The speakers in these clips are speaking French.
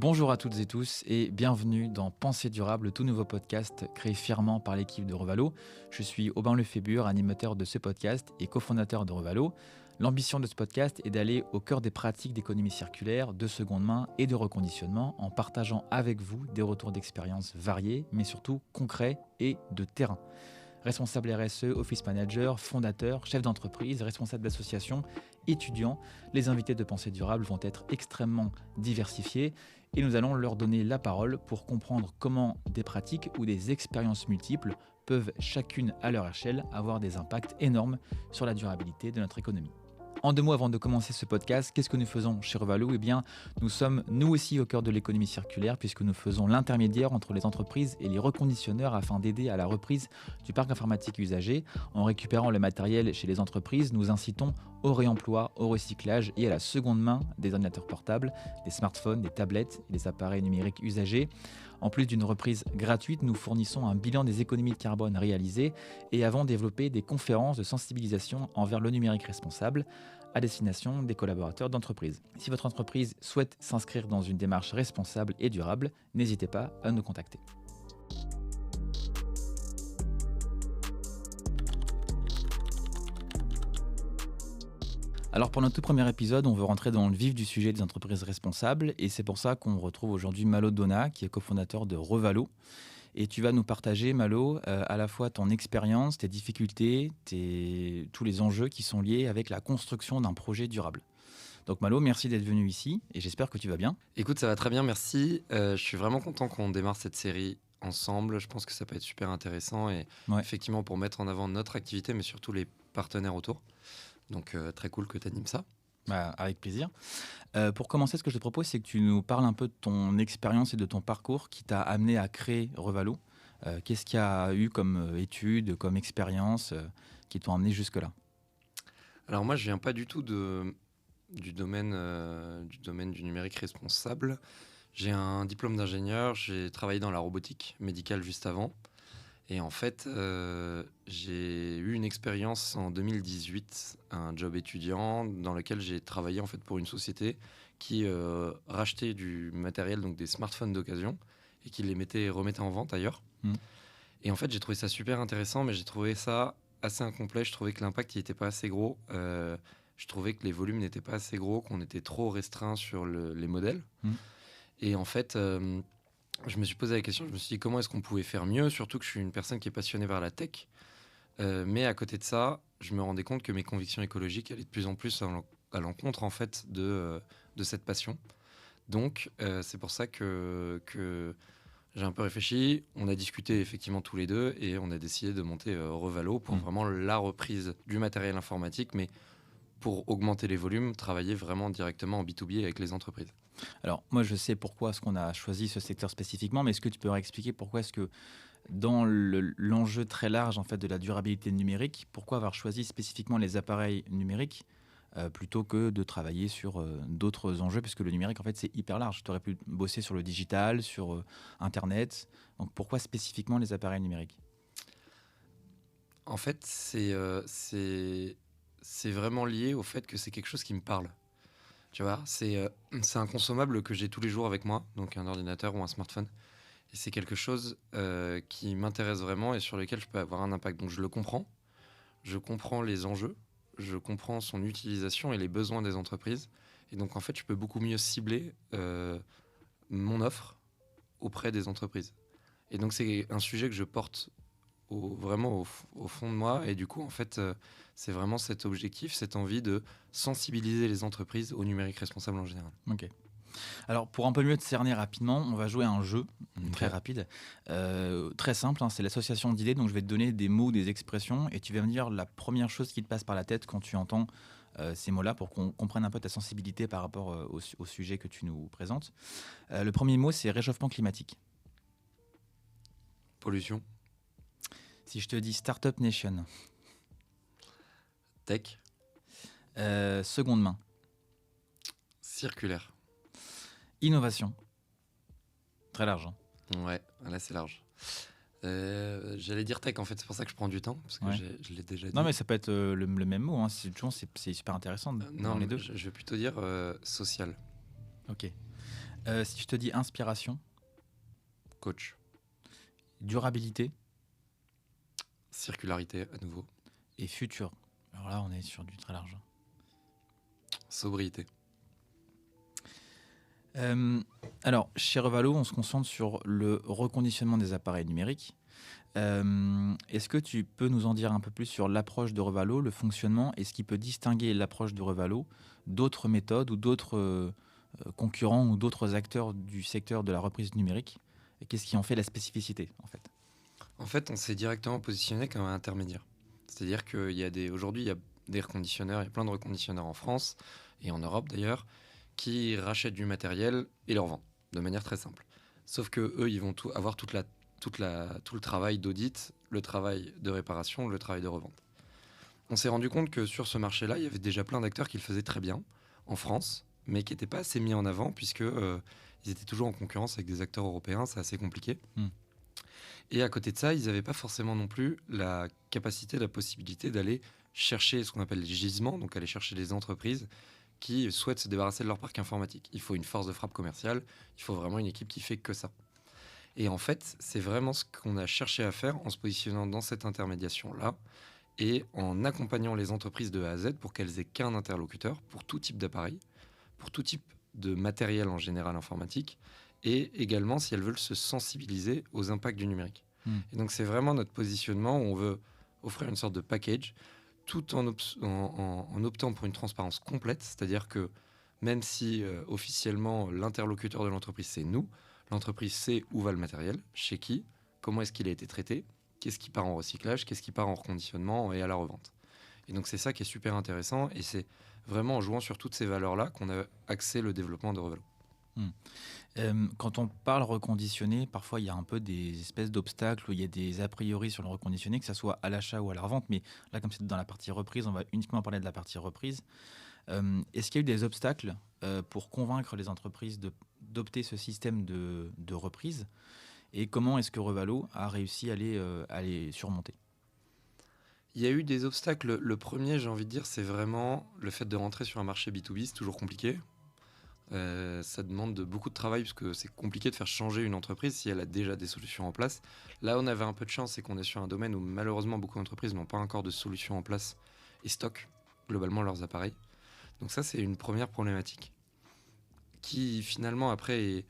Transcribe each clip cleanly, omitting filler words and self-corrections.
Bonjour à toutes et tous et bienvenue dans Pensée durable, le tout nouveau podcast créé fièrement par l'équipe de Revalo. Je suis Aubin Lefébure, animateur de ce podcast et cofondateur de Revalo. L'ambition de ce podcast est d'aller au cœur des pratiques d'économie circulaire, de seconde main et de reconditionnement en partageant avec vous des retours d'expérience variés, mais surtout concrets et de terrain. Responsable RSE, office manager, fondateur, chef d'entreprise, responsable d'association, étudiants, les invités de Pensée durable vont être extrêmement diversifiés et nous allons leur donner la parole pour comprendre comment des pratiques ou des expériences multiples peuvent chacune à leur échelle avoir des impacts énormes sur la durabilité de notre économie. En 2 mots avant de commencer ce podcast, qu'est-ce que nous faisons chez Revalo ? Eh bien, nous sommes nous aussi au cœur de l'économie circulaire puisque nous faisons l'intermédiaire entre les entreprises et les reconditionneurs afin d'aider à la reprise du parc informatique usagé. En récupérant le matériel chez les entreprises, nous incitons au réemploi, au recyclage et à la seconde main des ordinateurs portables, des smartphones, des tablettes et des appareils numériques usagés. En plus d'une reprise gratuite, nous fournissons un bilan des économies de carbone réalisées et avons développé des conférences de sensibilisation envers le numérique responsable à destination des collaborateurs d'entreprise. Si votre entreprise souhaite s'inscrire dans une démarche responsable et durable, n'hésitez pas à nous contacter. Alors pour notre tout premier épisode, on veut rentrer dans le vif du sujet des entreprises responsables et c'est pour ça qu'on retrouve aujourd'hui Malo Dona qui est cofondateur de Revalo. Et tu vas nous partager, Malo, à la fois ton expérience, tes difficultés, tous les enjeux qui sont liés avec la construction d'un projet durable. Donc Malo, merci d'être venu ici et j'espère que tu vas bien. Écoute, ça va très bien, merci. Je suis vraiment content qu'on démarre cette série ensemble. Je pense que ça peut être super intéressant et effectivement pour mettre en avant notre activité, mais surtout les partenaires autour. Donc très cool que tu animes ça. Avec plaisir. Pour commencer, ce que je te propose, c'est que tu nous parles un peu de ton expérience et de ton parcours qui t'a amené à créer Revalo. Qu'est-ce qu'il y a eu comme études, comme expérience qui t'ont amené jusque-là ? Alors moi, je viens pas du tout du domaine du numérique responsable. J'ai un diplôme d'ingénieur, j'ai travaillé dans la robotique médicale juste avant. Et en fait, j'ai eu une expérience en 2018, un job étudiant dans lequel j'ai travaillé en fait pour une société qui rachetait du matériel, donc des smartphones d'occasion, et qui les remettait en vente ailleurs. Et en fait, j'ai trouvé ça super intéressant, mais j'ai trouvé ça assez incomplet. Je trouvais que l'impact n'était pas assez gros. Je trouvais que les volumes n'étaient pas assez gros, qu'on était trop restreint sur les modèles. Et en fait... je me suis posé la question, je me suis dit comment est-ce qu'on pouvait faire mieux, surtout que je suis une personne qui est passionnée par la tech. Mais à côté de ça, je me rendais compte que mes convictions écologiques allaient de plus en plus à l'encontre en fait de cette passion. Donc c'est pour ça que j'ai un peu réfléchi, on a discuté effectivement tous les deux et on a décidé de monter Revalo pour vraiment la reprise du matériel informatique, mais pour augmenter les volumes, travailler vraiment directement en B2B avec les entreprises. Alors, moi, je sais pourquoi est-ce qu'on a choisi ce secteur spécifiquement, mais est-ce que tu peux expliquer pourquoi est-ce que dans l'enjeu très large en fait, de la durabilité numérique, pourquoi avoir choisi spécifiquement les appareils numériques plutôt que de travailler sur d'autres enjeux, puisque le numérique, en fait, c'est hyper large. Tu aurais pu bosser sur le digital, sur Internet. Donc, pourquoi spécifiquement les appareils numériques ? En fait, c'est vraiment lié au fait que c'est quelque chose qui me parle. Tu vois, c'est un consommable que j'ai tous les jours avec moi, donc un ordinateur ou un smartphone. Et c'est quelque chose qui m'intéresse vraiment et sur lequel je peux avoir un impact. Donc je le comprends, je comprends les enjeux, je comprends son utilisation et les besoins des entreprises. Et donc en fait, je peux beaucoup mieux cibler mon offre auprès des entreprises. Et donc c'est un sujet que je porte vraiment au fond de moi. Et du coup, en fait, c'est vraiment cet objectif, cette envie de sensibiliser les entreprises au numérique responsable en général. Ok. Alors, pour un peu mieux te cerner rapidement, on va jouer à un jeu très rapide, très simple, hein, c'est l'association d'idées. Donc, je vais te donner des mots, des expressions, et tu vas me dire la première chose qui te passe par la tête quand tu entends ces mots-là, pour qu'on comprenne un peu ta sensibilité par rapport au sujet que tu nous présentes. Le premier mot, c'est réchauffement climatique. Pollution. Si je te dis Startup Nation. Tech. Seconde main. Circulaire. Innovation. Très large. Hein. Ouais, là c'est large. J'allais dire tech en fait, c'est pour ça que je prends du temps, parce que je l'ai déjà dit. Non mais ça peut être le même mot, hein. C'est super intéressant dans les deux. Je vais plutôt dire social. Ok. Si je te dis inspiration, Coach. durabilité Circularité à nouveau. et futur. Alors là, on est sur du très large. Sobriété. Alors, chez Revalo, on se concentre sur le reconditionnement des appareils numériques. Est-ce que tu peux nous en dire un peu plus sur l'approche de Revalo, le fonctionnement, et ce qui peut distinguer l'approche de Revalo d'autres méthodes ou d'autres concurrents ou d'autres acteurs du secteur de la reprise numérique? Et qu'est-ce qui en fait la spécificité, en fait? En fait, on s'est directement positionné comme un intermédiaire. C'est-à-dire qu'aujourd'hui, il y a des reconditionneurs, il y a plein de reconditionneurs en France et en Europe d'ailleurs, qui rachètent du matériel et le revendent de manière très simple. Sauf que eux, ils vont avoir tout le travail d'audit, le travail de réparation, le travail de revente. On s'est rendu compte que sur ce marché-là, il y avait déjà plein d'acteurs qui le faisaient très bien en France, mais qui n'étaient pas assez mis en avant puisque ils étaient toujours en concurrence avec des acteurs européens, c'est assez compliqué. Et à côté de ça, ils n'avaient pas forcément non plus la capacité, la possibilité d'aller chercher ce qu'on appelle les gisements, donc aller chercher des entreprises qui souhaitent se débarrasser de leur parc informatique. Il faut une force de frappe commerciale, il faut vraiment une équipe qui fait que ça. Et en fait, c'est vraiment ce qu'on a cherché à faire en se positionnant dans cette intermédiation-là et en accompagnant les entreprises de A à Z pour qu'elles aient qu'un interlocuteur pour tout type d'appareil, pour tout type de matériel en général informatique, et également si elles veulent se sensibiliser aux impacts du numérique. Et donc c'est vraiment notre positionnement où on veut offrir une sorte de package tout en optant pour une transparence complète, c'est-à-dire que même si officiellement l'interlocuteur de l'entreprise c'est nous, l'entreprise sait où va le matériel, chez qui, comment est-ce qu'il a été traité, qu'est-ce qui part en recyclage, qu'est-ce qui part en reconditionnement et à la revente. Et donc c'est ça qui est super intéressant et c'est vraiment en jouant sur toutes ces valeurs-là qu'on a axé le développement de Revalo. Quand on parle reconditionné, parfois il y a un peu des espèces d'obstacles où il y a des a priori sur le reconditionné, que ce soit à l'achat ou à la revente. Mais là, comme c'est dans la partie reprise, on va uniquement parler de la partie reprise. Est-ce qu'il y a eu des obstacles pour convaincre les entreprises d'opter ce système de reprise? Et comment est-ce que Revalo a réussi à les surmonter? Il y a eu des obstacles. Le premier, j'ai envie de dire, c'est vraiment le fait de rentrer sur un marché B2B, c'est toujours compliqué. Ça demande beaucoup de travail parce que c'est compliqué de faire changer une entreprise si elle a déjà des solutions en place. Là, on avait un peu de chance, c'est qu'on est sur un domaine où malheureusement beaucoup d'entreprises n'ont pas encore de solutions en place et stockent globalement leurs appareils. Donc ça, c'est une première problématique qui finalement après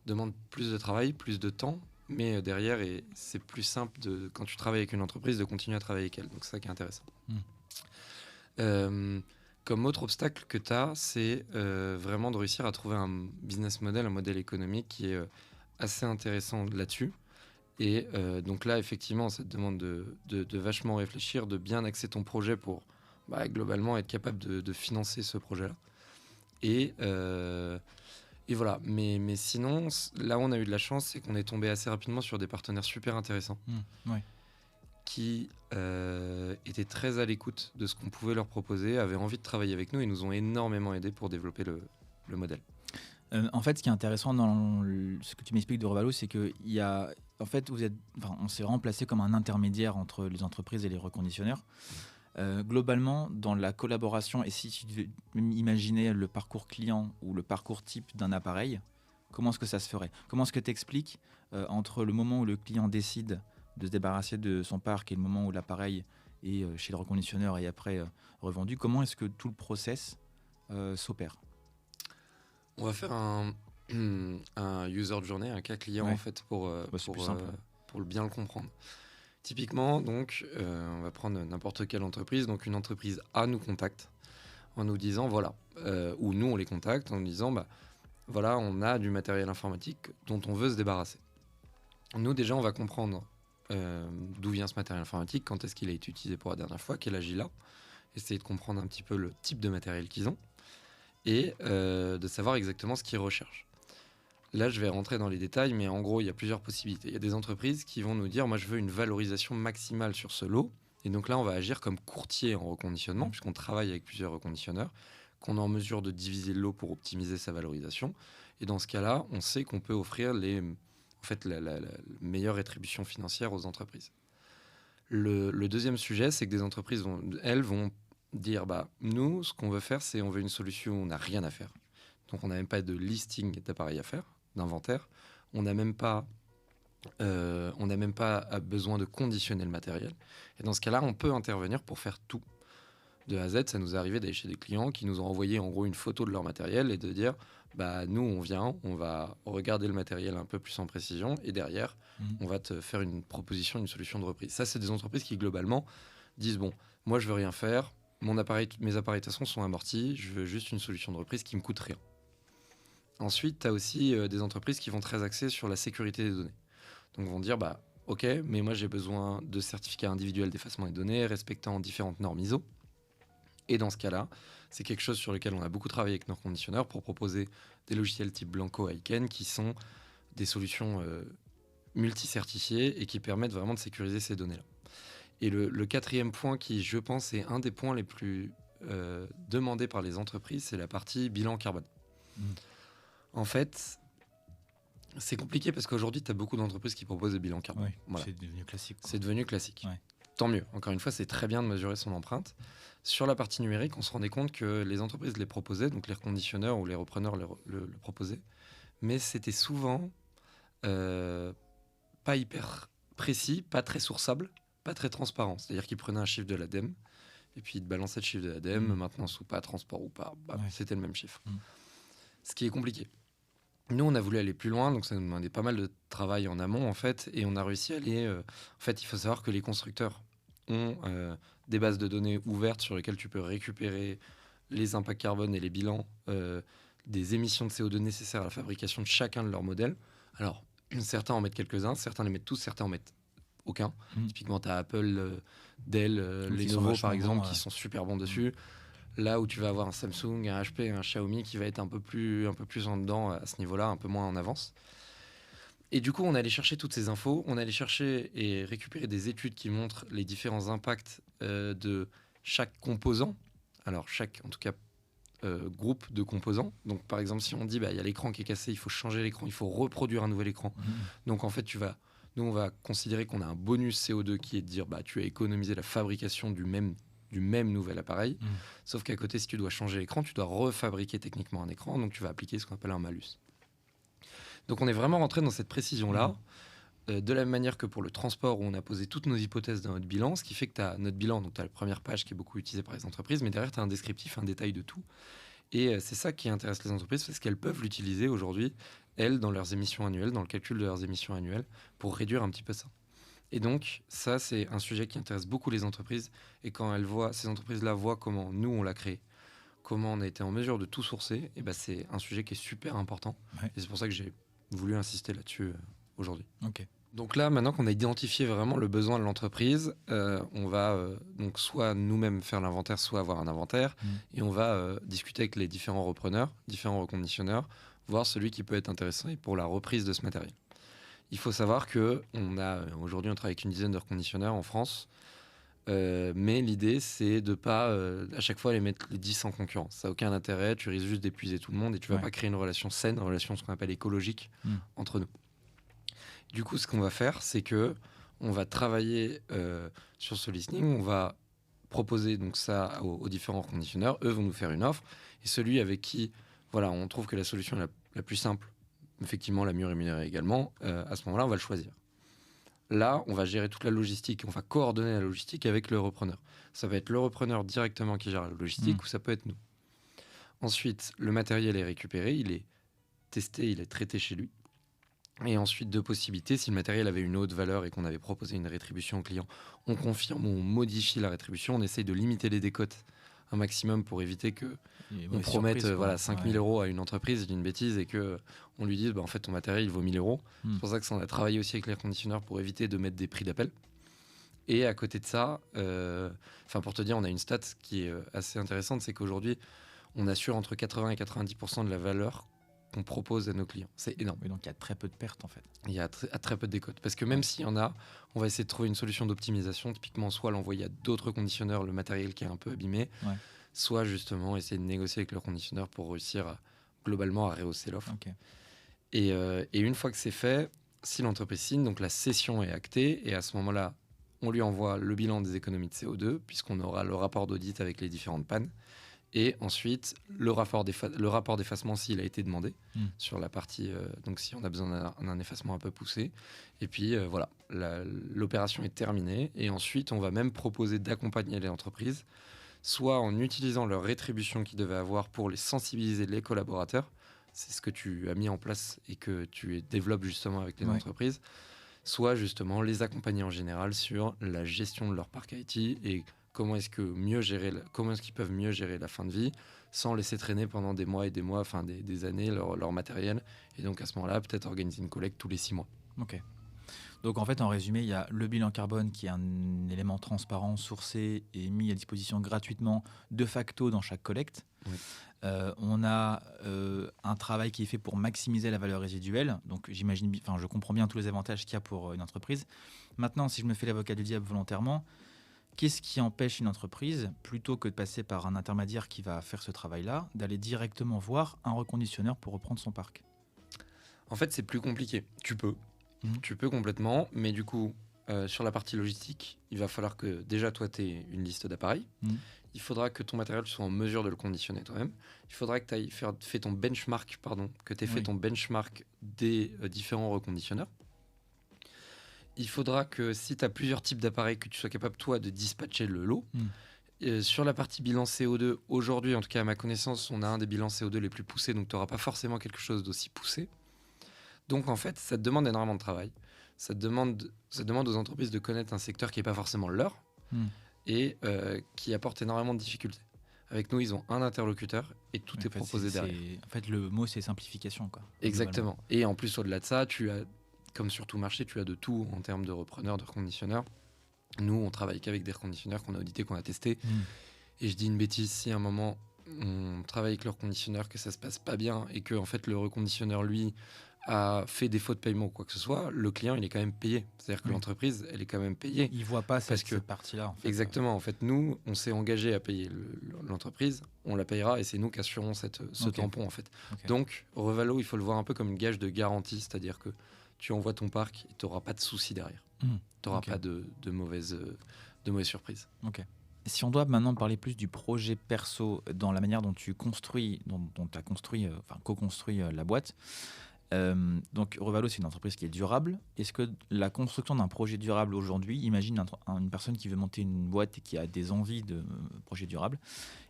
demande plus de travail, plus de temps, mais derrière, c'est plus simple quand tu travailles avec une entreprise de continuer à travailler avec elle. Donc c'est ça qui est intéressant. Comme autre obstacle que tu as, c'est vraiment de réussir à trouver un business model, un modèle économique qui est assez intéressant là-dessus. Et donc là, effectivement, ça te demande de vachement réfléchir, de bien axer ton projet pour globalement être capable de financer ce projet-là. Et voilà. Mais sinon, là où on a eu de la chance, c'est qu'on est tombé assez rapidement sur des partenaires super intéressants. Ouais. Qui étaient très à l'écoute de ce qu'on pouvait leur proposer, avaient envie de travailler avec nous et nous ont énormément aidés pour développer le modèle. En fait, ce qui est intéressant dans ce que tu m'expliques de Revalo, c'est que en fait, on s'est remplacé comme un intermédiaire entre les entreprises et les reconditionneurs. Globalement, dans la collaboration, et si tu devais imaginer le parcours client ou le parcours type d'un appareil, comment est-ce que ça se ferait? Comment est-ce que tu expliques entre le moment où le client décide de se débarrasser de son parc et le moment où l'appareil est chez le reconditionneur et après revendu, comment est-ce que tout le process s'opère? On va faire un user journey, un cas client en fait pour bien le comprendre. Typiquement, donc, on va prendre n'importe quelle entreprise. Donc, une entreprise A nous contacte en nous disant voilà, ou nous on les contacte en nous disant voilà, on a du matériel informatique dont on veut se débarrasser. Nous déjà, on va comprendre d'où vient ce matériel informatique, quand est-ce qu'il a été utilisé pour la dernière fois, quel âge il a, essayer de comprendre un petit peu le type de matériel qu'ils ont et de savoir exactement ce qu'ils recherchent. Là, je vais rentrer dans les détails, mais en gros, il y a plusieurs possibilités. Il y a des entreprises qui vont nous dire, moi, je veux une valorisation maximale sur ce lot. Et donc là, on va agir comme courtier en reconditionnement, puisqu'on travaille avec plusieurs reconditionneurs, qu'on est en mesure de diviser le lot pour optimiser sa valorisation. Et dans ce cas-là, on sait qu'on peut offrir la meilleure rétribution financière aux entreprises. Le deuxième sujet, c'est que des entreprises vont dire, nous, ce qu'on veut faire, c'est on veut une solution où on n'a rien à faire. Donc on n'a même pas de listing d'appareils à faire, d'inventaire. On n'a même pas besoin de conditionner le matériel. Et dans ce cas-là, on peut intervenir pour faire tout. De A à Z, ça nous est arrivé d'aller chez des clients qui nous ont envoyé en gros une photo de leur matériel et de dire nous on vient, on va regarder le matériel un peu plus en précision et derrière on va te faire une proposition, une solution de reprise. Ça, c'est des entreprises qui globalement disent moi je veux rien faire, mes appareils de toute façon sont amortis, je veux juste une solution de reprise qui me coûte rien. Ensuite, tu as aussi des entreprises qui vont très axer sur la sécurité des données. Donc vont dire ok, mais moi j'ai besoin de certificats individuels d'effacement des données respectant différentes normes ISO. Et dans ce cas-là, c'est quelque chose sur lequel on a beaucoup travaillé avec nos conditionneurs pour proposer des logiciels type Blanco Aiken qui sont des solutions multi-certifiées et qui permettent vraiment de sécuriser ces données-là. Et le quatrième point qui, je pense, est un des points les plus demandés par les entreprises, c'est la partie bilan carbone. En fait, c'est compliqué parce qu'aujourd'hui, tu as beaucoup d'entreprises qui proposent des bilans carbone. Oui, voilà. c'est devenu classique. C'est devenu classique. Ouais. Tant mieux. Encore une fois, c'est très bien de mesurer son empreinte. Sur la partie numérique, on se rendait compte que les entreprises les proposaient, donc les reconditionneurs ou les repreneurs le proposaient, mais c'était souvent pas hyper précis, pas très sourçable, pas très transparent. C'est-à-dire qu'ils prenaient un chiffre de l'ADEME et puis ils te balançaient le chiffre de l'ADEME, maintenance ou pas, transport ou pas, c'était le même chiffre. Ce qui est compliqué. Nous, on a voulu aller plus loin, donc ça nous demandait pas mal de travail en amont, en fait, et on a réussi à aller... en fait, il faut savoir que les constructeurs ont des bases de données ouvertes sur lesquelles tu peux récupérer les impacts carbone et les bilans des émissions de CO2 nécessaires à la fabrication de chacun de leurs modèles. Alors, certains en mettent quelques-uns, certains les mettent tous, certains en mettent aucun. Typiquement, tu as Apple, Dell, Lenovo, par exemple, qui sont super bons dessus. Là où tu vas avoir un Samsung, un HP, un Xiaomi qui va être un peu plus en dedans à ce niveau-là, un peu moins en avance. Et du coup, on allait chercher toutes ces infos, on allait chercher et récupérer des études qui montrent les différents impacts de chaque composant. Alors, chaque, en tout cas, groupe de composants. Donc, par exemple, si on dit, il y a l'écran qui est cassé, il faut changer l'écran, il faut reproduire un nouvel écran. Donc, en fait, nous, on va considérer qu'on a un bonus CO2 qui est de dire, tu as économisé la fabrication du même nouvel appareil. Sauf qu'à côté, si tu dois changer l'écran, tu dois refabriquer techniquement un écran. Donc, tu vas appliquer ce qu'on appelle un malus. Donc on est vraiment rentré dans cette précision-là, de la même manière que pour le transport où on a posé toutes nos hypothèses dans notre bilan, ce qui fait que tu as notre bilan, donc tu as la première page qui est beaucoup utilisée par les entreprises, mais derrière tu as un descriptif, un détail de tout. Et c'est ça qui intéresse les entreprises parce qu'elles peuvent l'utiliser aujourd'hui, elles, dans leurs émissions annuelles, dans le calcul de leurs émissions annuelles, pour réduire un petit peu ça. Et donc ça, c'est un sujet qui intéresse beaucoup les entreprises. Et quand ces entreprises-là voient comment nous, on l'a créé, comment on a été en mesure de tout sourcer, et c'est un sujet qui est super important. Ouais. Et c'est pour ça que j'ai voulu insister là-dessus aujourd'hui. Okay. Donc là, maintenant qu'on a identifié vraiment le besoin de l'entreprise, on va donc soit nous-mêmes faire l'inventaire, soit avoir un inventaire, et on va discuter avec les différents repreneurs, différents reconditionneurs, voir celui qui peut être intéressant pour la reprise de ce matériel. Il faut savoir que aujourd'hui, on travaille avec une dizaine de reconditionneurs en France, mais l'idée, c'est de pas à chaque fois les mettre les 10 en concurrence. Ça n'a aucun intérêt, tu risques juste d'épuiser tout le monde et tu vas pas créer une relation saine, une relation ce qu'on appelle écologique entre nous. Du coup, ce qu'on va faire, c'est que on va travailler sur ce listening, on va proposer donc ça aux différents reconditionneurs, eux vont nous faire une offre, et celui avec qui on trouve que la solution est la plus simple, effectivement la mieux rémunérée également, à ce moment-là, on va le choisir. Là, on va gérer toute la logistique, on va coordonner la logistique avec le repreneur. Ça va être le repreneur directement qui gère la logistique ou ça peut être nous. Ensuite, le matériel est récupéré, il est testé, il est traité chez lui. Et ensuite, deux possibilités. Si le matériel avait une haute valeur et qu'on avait proposé une rétribution au client, on confirme ou on modifie la rétribution. On essaye de limiter les décotes un maximum pour éviter qu'on promette 5 000 euros à une entreprise, je dis une bêtise, et qu'on lui dise en fait ton matériel il vaut 1 000 euros. C'est pour ça qu'on a travaillé aussi avec les reconditionneurs pour éviter de mettre des prix d'appel. Et à côté de ça, pour te dire, on a une stat qui est assez intéressante, c'est qu'aujourd'hui, on assure entre 80 et 90% de la valeur qu'on propose à nos clients. C'est énorme. Et donc il y a très peu de pertes en fait. Il y a très peu de décotes. Parce que même s'il y en a, on va essayer de trouver une solution d'optimisation. Typiquement, soit l'envoyer à d'autres conditionneurs, le matériel qui est un peu abîmé, soit justement essayer de négocier avec le conditionneur pour réussir globalement à rehausser l'offre. Okay. Et une fois que c'est fait, si l'entreprise signe, donc la cession est actée, et à ce moment-là, on lui envoie le bilan des économies de CO2, puisqu'on aura le rapport d'audit avec les différentes pannes. Et ensuite, le rapport d'effacement s'il a été demandé sur la partie, donc si on a besoin d'un effacement un peu poussé. Et puis voilà, l'opération est terminée. Et ensuite, on va même proposer d'accompagner les entreprises, soit en utilisant leur rétribution qu'ils devaient avoir pour les sensibiliser les collaborateurs. C'est ce que tu as mis en place et que tu développes justement avec les entreprises. Soit justement les accompagner en général sur la gestion de leur parc IT et comment est-ce qu'ils peuvent mieux gérer la fin de vie sans laisser traîner pendant des mois et des mois, enfin des années leur matériel. Et donc à ce moment-là, peut-être organiser une collecte tous les 6 mois. Ok. Donc en fait, en résumé, il y a le bilan carbone qui est un élément transparent, sourcé et mis à disposition gratuitement de facto dans chaque collecte. Oui. On a un travail qui est fait pour maximiser la valeur résiduelle. Donc je comprends bien tous les avantages qu'il y a pour une entreprise. Maintenant, si je me fais l'avocat du diable volontairement, qu'est-ce qui empêche une entreprise, plutôt que de passer par un intermédiaire qui va faire ce travail-là, d'aller directement voir un reconditionneur pour reprendre son parc ? En fait, c'est plus compliqué. Tu peux complètement, mais du coup, sur la partie logistique, il va falloir que déjà toi, tu aies une liste d'appareils. Il faudra que ton matériel soit en mesure de le conditionner toi-même. Il faudra que tu aies fait ton benchmark, fait ton benchmark des différents reconditionneurs. Il faudra que si tu as plusieurs types d'appareils, que tu sois capable, toi, de dispatcher le lot. Sur la partie bilan CO2, aujourd'hui, en tout cas à ma connaissance, on a un des bilans CO2 les plus poussés, donc tu n'auras pas forcément quelque chose d'aussi poussé. Donc en fait, ça te demande énormément de travail. Ça demande aux entreprises de connaître un secteur qui n'est pas forcément le leur et qui apporte énormément de difficultés. Avec nous, ils ont un interlocuteur et tout est proposé derrière. En fait, le mot, c'est simplification, quoi. Exactement. Et en plus, au-delà de ça, tu as, comme sur tout marché, tu as de tout en termes de repreneurs, de reconditionneurs. Nous, on travaille qu'avec des reconditionneurs qu'on a audités, qu'on a testés. Et je dis une bêtise, si à un moment, on travaille avec le reconditionneur, que ça se passe pas bien et que en fait, le reconditionneur, lui, a fait défaut de paiement ou quoi que ce soit, le client, il est quand même payé. C'est-à-dire que l'entreprise, elle est quand même payée. Il ne voit pas cette partie-là. En fait. Exactement. En fait, nous, on s'est engagé à payer l'entreprise, on la payera et c'est nous qui assurons ce tampon, en fait. Donc, Revalo, il faut le voir un peu comme une gage de garantie, c'est-à-dire que tu envoies ton parc et tu n'auras pas de soucis derrière. Tu n'auras pas de mauvaises surprises. Si on doit maintenant parler plus du projet perso, dans la manière dont tu construis, dont tu as construit, co-construit la boîte, donc Revalo, c'est une entreprise qui est durable. Est-ce que la construction d'un projet durable aujourd'hui, imagine une personne qui veut monter une boîte et qui a des envies de projet durable,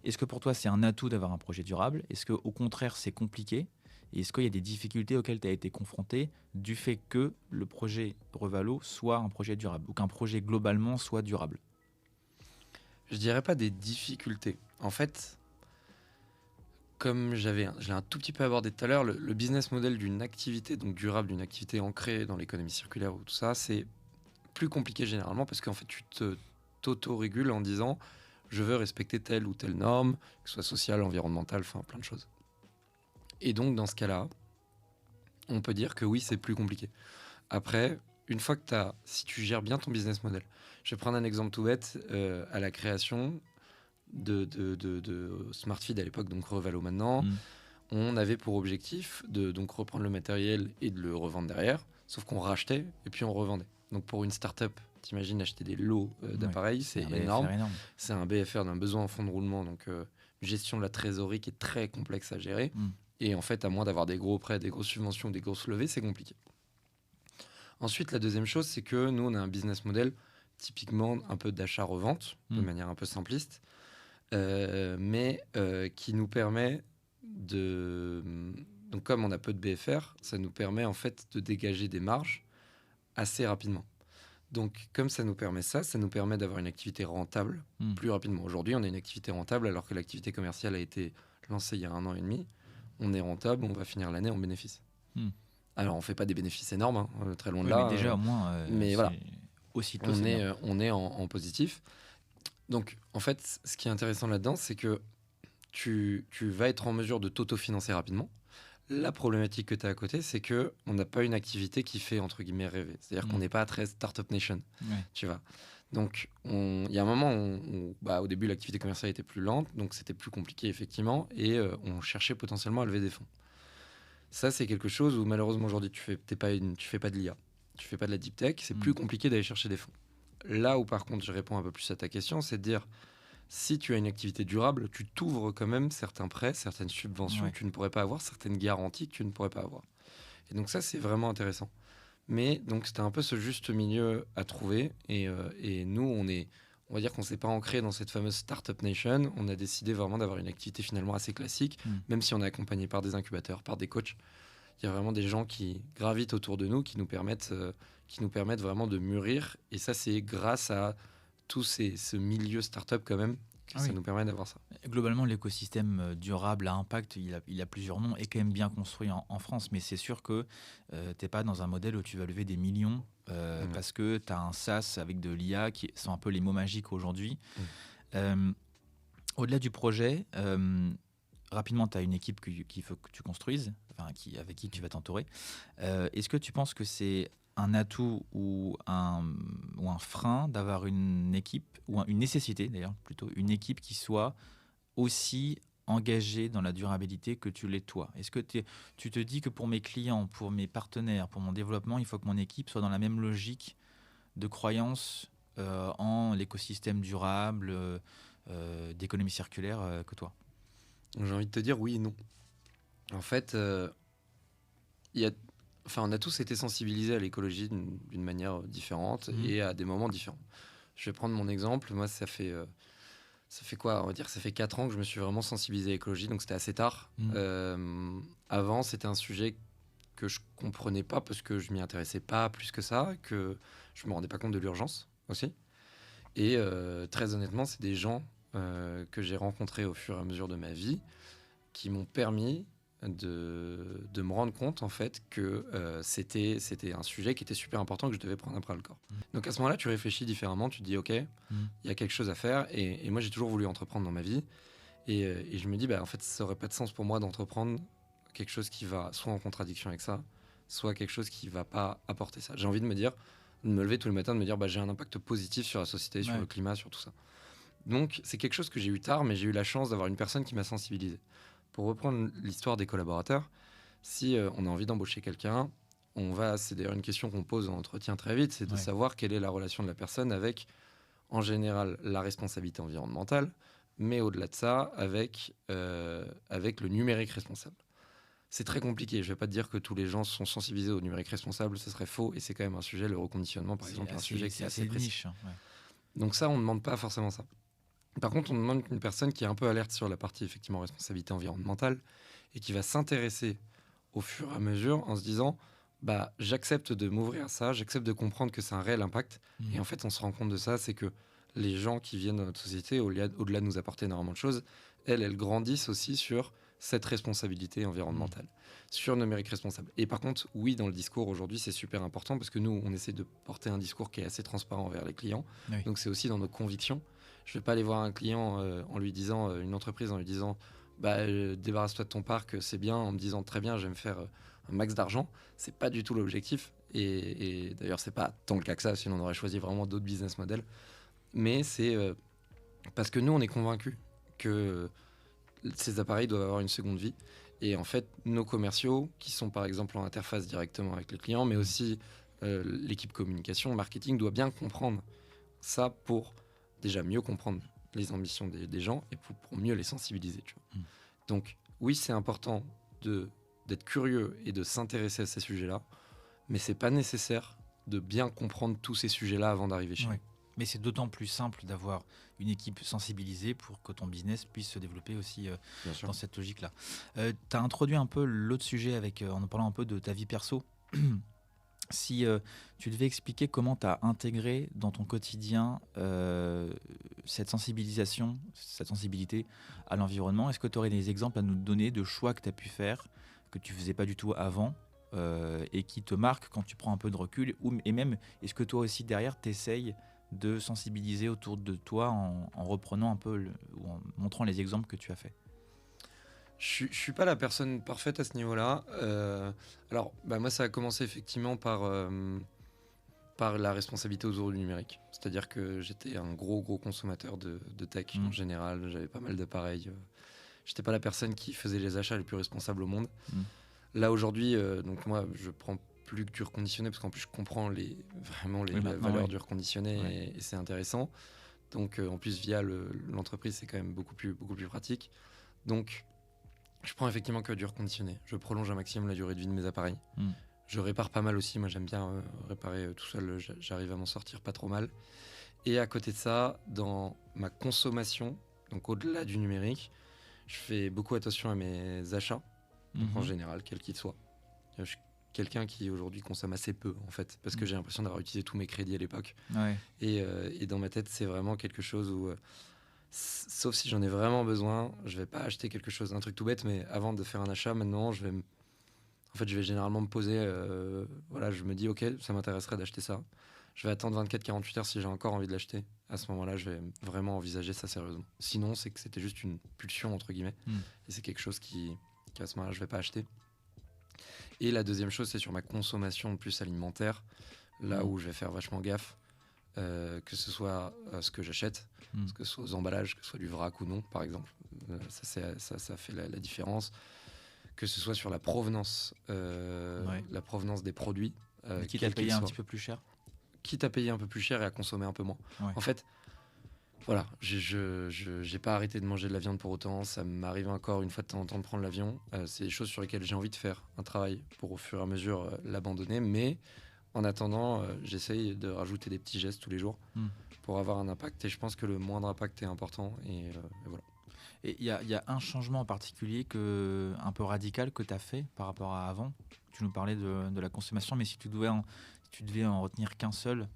est-ce que pour toi c'est un atout d'avoir un projet durable ? Est-ce qu'au contraire c'est compliqué ? Et est-ce qu'il y a des difficultés auxquelles tu as été confronté du fait que le projet Revalo soit un projet durable ou qu'un projet globalement soit durable ? Je dirais pas des difficultés. En fait, comme je l'ai un tout petit peu abordé tout à l'heure, le business model d'une activité donc durable, d'une activité ancrée dans l'économie circulaire ou tout ça, c'est plus compliqué généralement parce qu'en fait, tu t'auto-régules en disant je veux respecter telle ou telle norme, que ce soit sociale, environnementale, enfin plein de choses. Et donc, dans ce cas-là, on peut dire que oui, c'est plus compliqué. Après, une fois que si tu gères bien ton business model, je vais prendre un exemple tout bête, à la création de SmartFeed à l'époque, donc Revalo maintenant, on avait pour objectif de donc reprendre le matériel et de le revendre derrière, sauf qu'on rachetait et puis on revendait. Donc pour une start-up, t'imagines acheter des lots d'appareils, c'est énorme. C'est un BFR d'un besoin en fonds de roulement, donc gestion de la trésorerie qui est très complexe à gérer. Et en fait, à moins d'avoir des gros prêts, des grosses subventions, des grosses levées, c'est compliqué. Ensuite, la deuxième chose, c'est que nous, on a un business model typiquement un peu d'achat-revente, de manière un peu simpliste, mais qui nous permet de... Donc comme on a peu de BFR, ça nous permet en fait de dégager des marges assez rapidement. Donc comme ça nous permet d'avoir une activité rentable plus rapidement. Aujourd'hui, on a une activité rentable alors que l'activité commerciale a été lancée il y a 1 an et demi. On est rentable, on va finir l'année en bénéfice. Alors, on ne fait pas des bénéfices énormes, très loin de là. Mais déjà, au moins, mais voilà. Aussitôt, on est en positif. Donc, en fait, ce qui est intéressant là-dedans, c'est que tu vas être en mesure de t'autofinancer rapidement. La problématique que tu as à côté, c'est qu'on n'a pas une activité qui fait, entre guillemets, rêver. C'est-à-dire qu'on n'est pas très Startup Nation, tu vois. Donc, il y a un moment où au début, l'activité commerciale était plus lente, donc c'était plus compliqué, effectivement, et on cherchait potentiellement à lever des fonds. Ça, c'est quelque chose où, malheureusement, aujourd'hui, tu fais pas de l'IA, tu fais pas de la deep tech, c'est plus compliqué d'aller chercher des fonds. Là où, par contre, je réponds un peu plus à ta question, c'est de dire, si tu as une activité durable, tu t'ouvres quand même certains prêts, certaines subventions Ouais. que tu ne pourrais pas avoir, certaines garanties que tu ne pourrais pas avoir. Et donc ça, c'est vraiment intéressant. Mais donc c'était un peu ce juste milieu à trouver. Et nous, on va dire qu'on s'est pas ancré dans cette fameuse startup nation. On a décidé vraiment d'avoir une activité finalement assez classique, même si on est accompagné par des incubateurs, par des coachs. Il y a vraiment des gens qui gravitent autour de nous, qui nous permettent vraiment de mûrir. Et ça, c'est grâce à ce milieu startup quand même que Ah ça oui. nous permet d'avoir ça. Globalement, l'écosystème durable à impact, il a plusieurs noms et quand même bien construit en France. Mais c'est sûr que tu n'es pas dans un modèle où tu vas lever des millions parce que tu as un SaaS avec de l'IA qui sont un peu les mots magiques aujourd'hui. Euh, Au-delà du projet, rapidement, tu as une équipe qu'il faut que tu construises, enfin, avec qui tu vas t'entourer. Est-ce que tu penses que c'est un atout ou un frein d'avoir une équipe, ou une nécessité d'ailleurs, plutôt, une équipe qui soit aussi engagée dans la durabilité que tu l'es toi? Est-ce que tu te dis que pour mes clients, pour mes partenaires, pour mon développement, il faut que mon équipe soit dans la même logique de croyance en l'écosystème durable, d'économie circulaire que toi? Donc, j'ai envie de te dire oui et non. En fait, il y a, on a tous été sensibilisés à l'écologie d'une manière différente et à des moments différents. Je vais prendre mon exemple. Moi, ça fait quoi? On va dire que ça fait 4 ans que je me suis vraiment sensibilisé à l'écologie, donc c'était assez tard. Avant, c'était un sujet que je comprenais pas parce que je m'y intéressais pas plus que ça, que je me rendais pas compte de l'urgence aussi. Et très honnêtement, c'est des gens que j'ai rencontrés au fur et à mesure de ma vie qui m'ont permis de me rendre compte en fait que c'était un sujet qui était super important, que je devais prendre à bras le corps. Donc à ce moment-là, tu réfléchis différemment, tu te dis ok, il y a quelque chose à faire. Et moi, j'ai toujours voulu entreprendre dans ma vie. Et je me dis, en fait, ça aurait pas de sens pour moi d'entreprendre quelque chose qui va soit en contradiction avec ça, soit quelque chose qui va pas apporter ça. J'ai envie de me dire, de me lever tous les matins, de me dire, j'ai un impact positif sur la société, sur le climat, sur tout ça. Donc c'est quelque chose que j'ai eu tard, mais j'ai eu la chance d'avoir une personne qui m'a sensibilisé. Pour reprendre l'histoire des collaborateurs, si on a envie d'embaucher quelqu'un, c'est d'ailleurs une question qu'on pose en entretien très vite, c'est de savoir quelle est la relation de la personne avec, en général, la responsabilité environnementale, mais au-delà de ça, avec le numérique responsable. C'est très compliqué. Je ne vais pas te dire que tous les gens sont sensibilisés au numérique responsable, ce serait faux, et c'est quand même un sujet, le reconditionnement, par exemple, un sujet qui est assez précis. Niche, ouais. Donc ça, on ne demande pas forcément ça. Par contre, on demande une personne qui est un peu alerte sur la partie, effectivement, responsabilité environnementale, et qui va s'intéresser au fur et à mesure en se disant, j'accepte de m'ouvrir à ça, j'accepte de comprendre que c'est un réel impact. Et en fait, on se rend compte de ça, c'est que les gens qui viennent dans notre société, au-delà de nous apporter énormément de choses, elles grandissent aussi sur cette responsabilité environnementale, sur le numérique responsable. Et par contre, oui, dans le discours aujourd'hui, c'est super important parce que nous, on essaie de porter un discours qui est assez transparent envers les clients. Oui. Donc c'est aussi dans nos convictions. Je ne vais pas aller voir un client en lui disant, une entreprise en lui disant, débarrasse-toi de ton parc, c'est bien, en me disant très bien, je vais me faire un max d'argent. C'est pas du tout l'objectif. Et d'ailleurs, c'est pas tant le cas que ça, sinon on aurait choisi vraiment d'autres business models. Mais c'est parce que nous, on est convaincus que ces appareils doivent avoir une seconde vie. Et en fait, nos commerciaux, qui sont par exemple en interface directement avec les clients, mais aussi l'équipe communication, marketing, doit bien comprendre ça pour déjà mieux comprendre les ambitions des gens et pour mieux les sensibiliser. Tu vois. Donc oui, c'est important d'être curieux et de s'intéresser à ces sujets-là, mais c'est pas nécessaire de bien comprendre tous ces sujets-là avant d'arriver chez nous. Mais c'est d'autant plus simple d'avoir une équipe sensibilisée pour que ton business puisse se développer aussi dans cette logique-là. Tu as introduit un peu l'autre sujet en parlant un peu de ta vie perso. Si tu devais expliquer comment tu as intégré dans ton quotidien cette sensibilité à l'environnement, est-ce que tu aurais des exemples à nous donner de choix que tu as pu faire, que tu ne faisais pas du tout avant et qui te marquent quand tu prends un peu de recul et même, est-ce que toi aussi derrière, tu essayes de sensibiliser autour de toi en reprenant un peu ou en montrant les exemples que tu as fait? Je suis pas la personne parfaite à ce niveau-là. Alors, moi, ça a commencé effectivement par la responsabilité autour du numérique. C'est-à-dire que j'étais un gros consommateur de tech en général. J'avais pas mal d'appareils. J'étais pas la personne qui faisait les achats les plus responsables au monde. Là, aujourd'hui, donc moi, je prends plus que du reconditionné parce qu'en plus, je comprends la valeur du reconditionné et c'est intéressant. Donc en plus via l'entreprise, c'est quand même beaucoup plus pratique. Donc je prends effectivement que du reconditionné. Je prolonge un maximum la durée de vie de mes appareils. Je répare pas mal aussi. Moi, j'aime bien réparer tout seul. J'arrive à m'en sortir pas trop mal. Et à côté de ça, dans ma consommation, donc au-delà du numérique, je fais beaucoup attention à mes achats, en général, quels qu'ils soient. Je suis quelqu'un qui aujourd'hui consomme assez peu, en fait, parce que j'ai l'impression d'avoir utilisé tous mes crédits à l'époque. Ouais. Et dans ma tête, c'est vraiment quelque chose où, sauf si j'en ai vraiment besoin, je vais pas acheter quelque chose, un truc tout bête, mais avant de faire un achat, maintenant, je vais généralement me poser, voilà, je me dis, ok, ça m'intéresserait d'acheter ça. Je vais attendre 24-48 heures si j'ai encore envie de l'acheter. À ce moment-là, je vais vraiment envisager ça sérieusement. Sinon, c'est que c'était juste une pulsion, entre guillemets. Et c'est quelque chose qui à ce moment-là, je vais pas acheter. Et la deuxième chose, c'est sur ma consommation plus alimentaire, là où je vais faire vachement gaffe, que ce soit ce que j'achète, que ce soit aux emballages, que ce soit du vrac ou non, par exemple. Ça fait la différence. Que ce soit sur la provenance des produits. Quitte à payer un petit peu plus cher. Quitte à payer un peu plus cher et à consommer un peu moins. Ouais. En fait, voilà, j'ai pas arrêté de manger de la viande pour autant. Ça m'arrive encore une fois de temps en temps de prendre l'avion. C'est des choses sur lesquelles j'ai envie de faire un travail pour au fur et à mesure l'abandonner. Mais en attendant, j'essaye de rajouter des petits gestes tous les jours pour avoir un impact. Et je pense que le moindre impact est important. Et voilà. Et il y a un changement en particulier un peu radical que tu as fait par rapport à avant. Tu nous parlais de la consommation, mais si tu devais en retenir qu'un seul,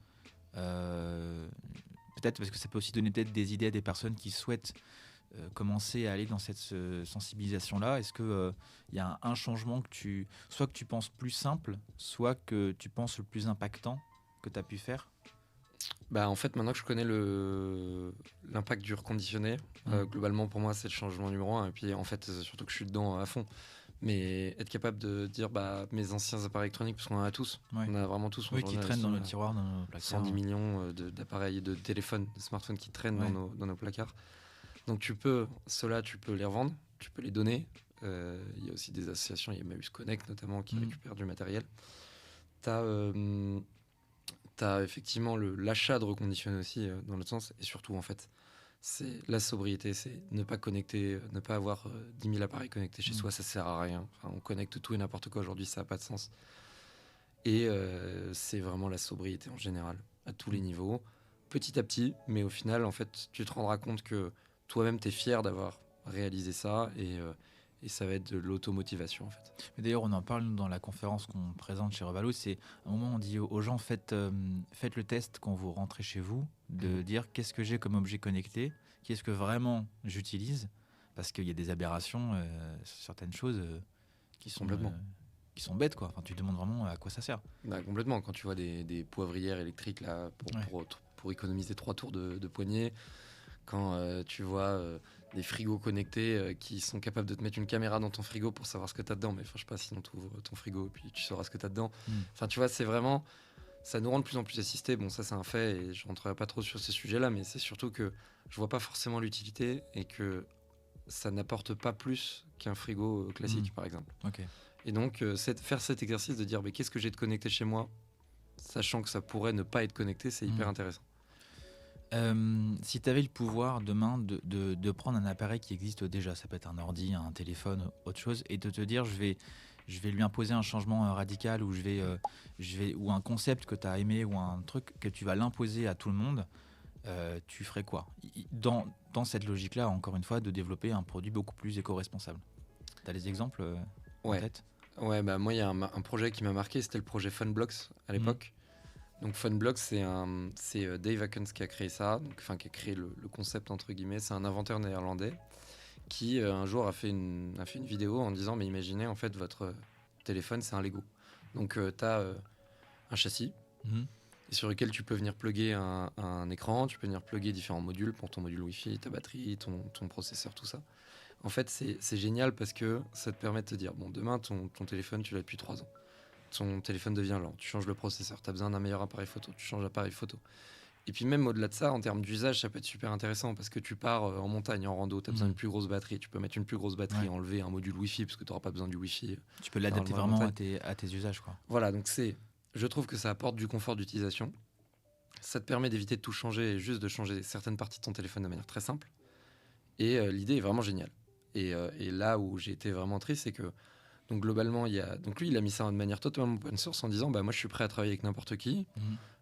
peut-être parce que ça peut aussi donner peut-être des idées à des personnes qui souhaitent commencer à aller dans cette sensibilisation-là. Est-ce qu'il y a un changement soit que tu penses plus simple, soit que tu penses le plus impactant que tu as pu faire ? Bah, en fait, maintenant que je connais l'impact du reconditionné, globalement pour moi c'est le changement numéro 1. Et puis en fait, surtout que je suis dedans à fond. Mais être capable de dire mes anciens appareils électroniques, parce qu'on en a tous, on a vraiment tous. Oui, qui traînent dans nos tiroirs, dans nos placards. 110 millions d'appareils, de téléphones, de smartphones qui traînent dans nos placards. Donc tu peux les revendre, tu peux les donner. Il y a aussi des associations, il y a Emmaüs Connect notamment qui récupèrent du matériel. T'as effectivement l'achat de reconditionné aussi dans l'autre sens. Et surtout, en fait, c'est la sobriété, c'est ne pas connecter, ne pas avoir 10 000 appareils connectés chez soi, ça sert à rien. Enfin, on connecte tout et n'importe quoi aujourd'hui, ça n'a pas de sens. Et c'est vraiment la sobriété en général, à tous les niveaux, petit à petit, mais au final, en fait, tu te rendras compte que toi-même, tu es fier d'avoir réalisé ça et ça va être de l'automotivation en fait. Mais d'ailleurs, on en parle dans la conférence qu'on présente chez Revalo. C'est un moment où on dit aux gens faites le test quand vous rentrez chez vous, de dire qu'est-ce que j'ai comme objet connecté, qu'est-ce que vraiment j'utilise, parce qu'il y a des aberrations sur certaines choses qui sont bêtes quoi. Enfin, tu te demandes vraiment à quoi ça sert. Bah, complètement. Quand tu vois des poivrières électriques là pour économiser 3 tours de poignée, quand tu vois des frigos connectés qui sont capables de te mettre une caméra dans ton frigo pour savoir ce que tu as dedans, mais je sais pas, sinon tu ouvres ton frigo et puis tu sauras ce que tu as dedans. Enfin, tu vois, c'est vraiment, ça nous rend de plus en plus assistés. Bon, ça c'est un fait et je rentrerai pas trop sur ces sujets-là, mais c'est surtout que je vois pas forcément l'utilité et que ça n'apporte pas plus qu'un frigo classique par exemple. Okay. Et donc faire cet exercice de dire qu'est-ce que j'ai de connecté chez moi, sachant que ça pourrait ne pas être connecté, c'est hyper intéressant. Si tu avais le pouvoir demain de prendre un appareil qui existe déjà, ça peut être un ordi, un téléphone, autre chose, et de te dire je vais lui imposer un changement radical ou un concept que tu as aimé ou un truc que tu vas l'imposer à tout le monde, tu ferais quoi dans cette logique-là, encore une fois, de développer un produit beaucoup plus éco-responsable. Tu as des exemples en tête ? Ouais, moi il y a un projet qui m'a marqué, c'était le projet Funblocks à l'époque. Donc Funblocks, c'est Dave Akens qui a créé ça, qui a créé le concept entre guillemets. C'est un inventeur néerlandais qui un jour a fait une vidéo en disant mais imaginez en fait votre téléphone c'est un Lego. Donc tu as un châssis et sur lequel tu peux venir plugger un écran, tu peux venir plugger différents modules pour ton module Wi-Fi, ta batterie, ton processeur, tout ça. En fait c'est génial parce que ça te permet de te dire demain ton téléphone tu l'as depuis 3 ans. Ton téléphone devient lent, tu changes le processeur, tu as besoin d'un meilleur appareil photo, tu changes l'appareil photo. Et puis même au-delà de ça, en termes d'usage, ça peut être super intéressant parce que tu pars en montagne, en rando, tu as besoin d'une plus grosse batterie, tu peux mettre une plus grosse batterie, enlever un module Wi-Fi parce que tu n'auras pas besoin du Wi-Fi. Tu peux l'adapter vraiment à tes usages, quoi. Voilà, donc je trouve que ça apporte du confort d'utilisation. Ça te permet d'éviter de tout changer et juste de changer certaines parties de ton téléphone de manière très simple. Et l'idée est vraiment géniale. Et là où j'ai été vraiment triste, c'est que donc globalement, donc lui, il a mis ça de manière totalement open source en disant moi, je suis prêt à travailler avec n'importe qui.